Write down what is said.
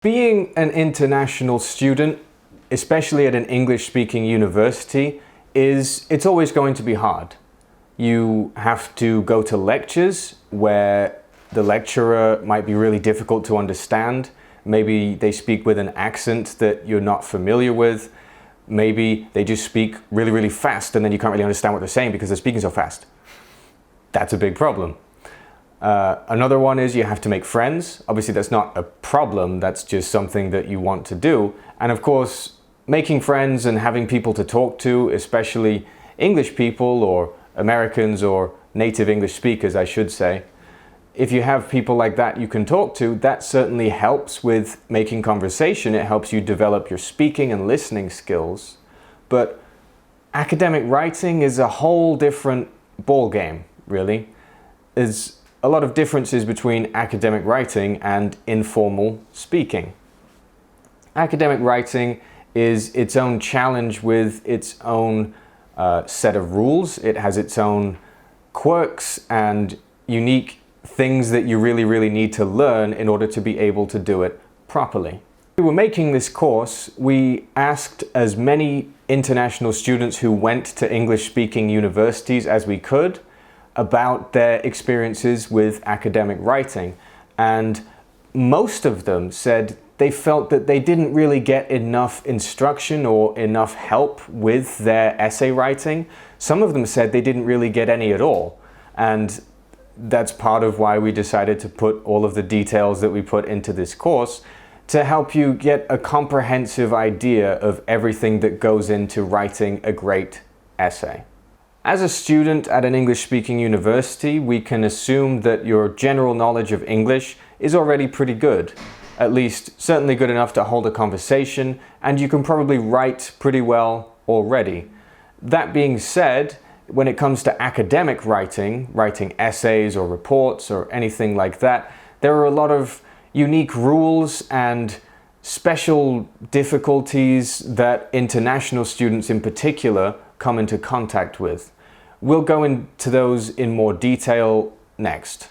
Being an international student, especially at an English-speaking university, it's always going to be hard. You have to go to lectures where the lecturer might be really difficult to understand. Maybe they speak with an accent that you're not familiar with. Maybe they just speak really, really fast and then you can't really understand what they're saying because they're speaking so fast. That's a big problem. Another one is you have to make friends. Obviously that's not a problem, that's just something that you want to do. And of course, making friends and having people to talk to, especially English people or Americans or native English speakers, I should say. If you have people like that you can talk to, that certainly helps with making conversation. It helps you develop your speaking and listening skills. But academic writing is a whole different ball game, really. There's a lot of differences between academic writing and informal speaking. Academic writing is its own challenge with its own set of rules. It has its own quirks and unique things that you really need to learn in order to be able to do it properly. When we were making this course, we asked as many international students who went to English-speaking universities as we could about their experiences with academic writing, and most of them said they felt that they didn't really get enough instruction or enough help with their essay writing. Some of them said they didn't really get any at all, and that's part of why we decided to put all of the details that we put into this course to help you get a comprehensive idea of everything that goes into writing a great essay. As a student at an English-speaking university, we can assume that your general knowledge of English is already pretty good. At least, certainly good enough to hold a conversation, and you can probably write pretty well already. That being said, when it comes to academic writing, writing essays or reports or anything like that, there are a lot of unique rules and special difficulties that international students in particular come into contact with. We'll go into those in more detail next.